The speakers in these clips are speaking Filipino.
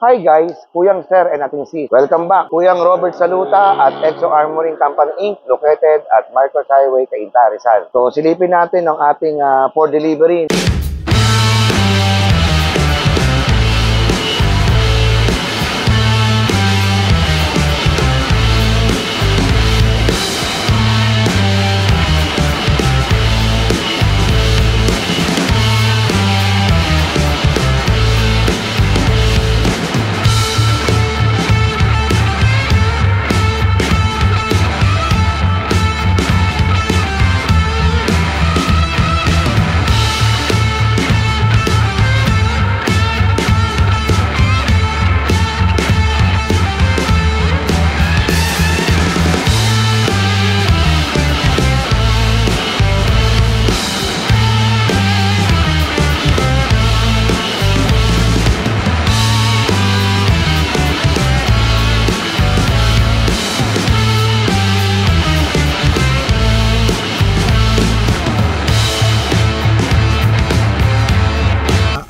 Hi guys, Kuyang Sir and ating sis. Welcome back. Kuyang Robert Saluta at Exo Armoring Company Inc. located at Marcos Highway, Cainta, Rizal. So silipin natin ang ating for delivery.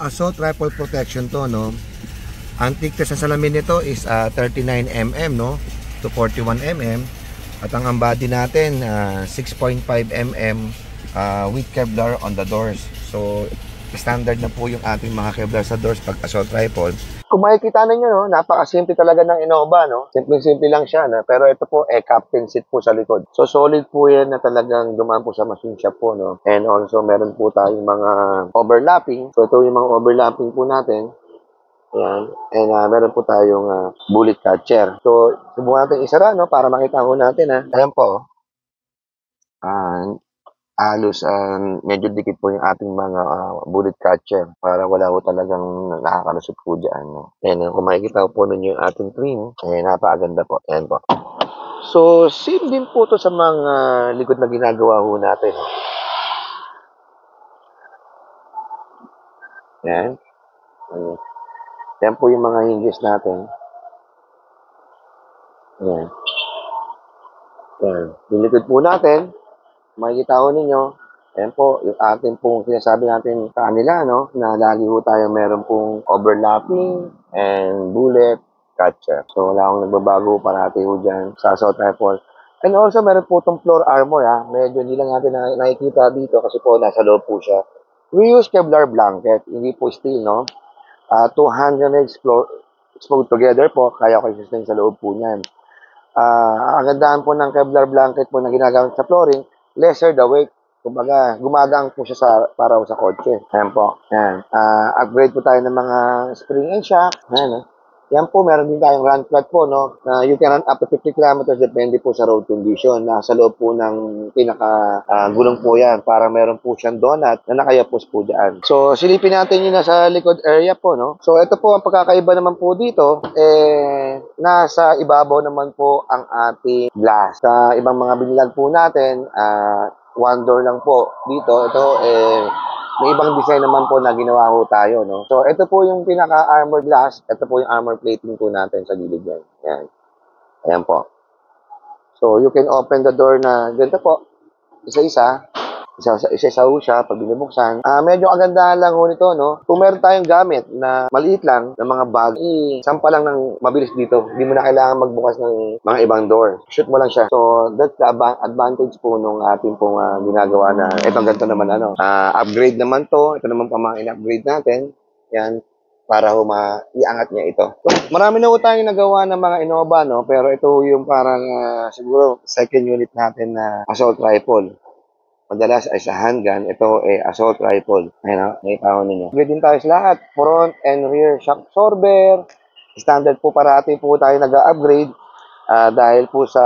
Assault rifle protection to, no. Ang thickness sa salamin nito is 39 mm, no, to 41 mm. At ang body natin 6.5 mm with Kevlar on the doors. So standard na po yung ating mga Kevlar sa doors pag assault rifle. Kung makikita ninyo, no, napakasimple talaga ng Innova, no. Simple lang siya, no? Pero ito po captain seat po sa likod. So solid po yan na talagang dumaan po sa machine shop po, no. And also meron po tayong mga overlapping. So ito yung mga overlapping po natin. Ayan. And meron po tayong bullet catcher. So subukan natin isara, no, para makita ko natin, ha. Ayan po. Halos medyo dikit po yung ating mga bullet catcher para wala po talagang nakakalusot po dyan, no? And kung makikita po ninyo yung ating trim, napakaganda po. Ayan po. So same din po to sa mga likod na ginagawa po natin. Ayan. Ayan po yung mga hinges natin. Ayan. Ayan. Yung likod po natin, makikita ko ninyo, ayan po, yung ating pong sinasabi natin sa kanila, no, na lagi po tayo meron pong overlapping and bullet catcher. So, wala akong nagbabago parati po dyan sa assault rifle. And also, meron po itong floor armor, ha. Medyo hindi lang natin nakikita dito kasi po nasa loob po siya. We use Kevlar blanket, hindi po steel, no. 200 explode together po, kaya ko i-sustain sa loob po niyan. Ang kagandahan po ng Kevlar blanket po na ginagamit sa flooring, lesser the weight. Kumbaga, gumagang po siya para sa kotse. Ayan po. Ayan. Upgrade po tayo ng mga spring and shock. Ayan. Yan po, meron din tayong run flat po, no? You can run up to 50 kilometers depende po sa road condition. Nasa loob po ng pinaka-gulong po yan para meron po siyang donut na nakayapos po dyan. So, silipin natin yun nasa likod area po, no? So, ito po, ang pagkakaiba naman po dito, nasa ibabaw naman po ang ating glass. Sa ibang mga binilag po natin, one door lang po. Dito, ito, may ibang design naman po na ginawa po tayo, no? So, ito po yung pinaka-armor glass. Ito po yung armor plating po natin sa gilid yan. Ayan. Ayan po. So, you can open the door na ganito po. Isa-isa. Isa-isa ho siya pag binubuksan. Medyo kagandahan lang ho nito, no? Kung meron tayong gamit na maliit lang, ng mga bag, sampa lang ng mabilis dito. Hindi mo na kailangan magbukas ng mga ibang door. Shoot mo lang siya. So, that's the advantage po nung ating pong ginagawa na itong ganito naman, upgrade naman to. Ito naman pa mga in-upgrade natin. Yan. Para iangat niya ito. So, marami na po tayong nagawa ng mga Innova, no? Pero ito yung parang siguro second unit natin na assault rifle. Madalas ay sa handgun, ito assault rifle. Ayan, nakita ko ninyo. Upgrade din tayo sa lahat. Front and rear shock absorber. Standard po parati po tayo nag-upgrade dahil po sa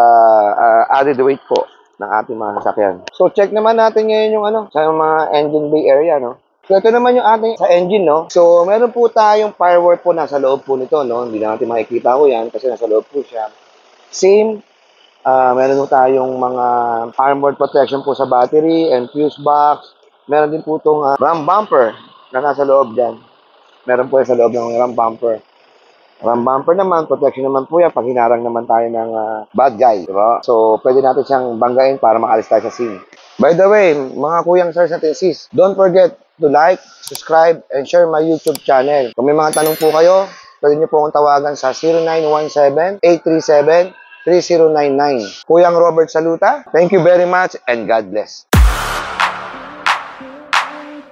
added weight po ng ating mga sasakyan. So check naman natin ngayon yung sa mga engine bay area, no? So ito naman yung ating sa engine, no? So meron po tayong firewall po nasa loob po nito, no? Hindi na natin makikita ko yan kasi nasa loob po siya. Same. Meron po tayong mga armored protection po sa battery and fuse box. Meron din po itong ram bumper na nasa loob dyan. Meron po sa loob ng ram bumper. Ram bumper naman, protection naman po yan pag hinarang naman tayo ng bad guy. Diba? So, pwede natin siyang banggain para makalis tayo sa scene. By the way, mga kuyang sirs natin sis, don't forget to like, subscribe, and share my YouTube channel. Kung may mga tanong po kayo, pwede niyo po akong tawagan sa 0917-837-3099. Kuyang Robert Saluta, thank you very much and God bless.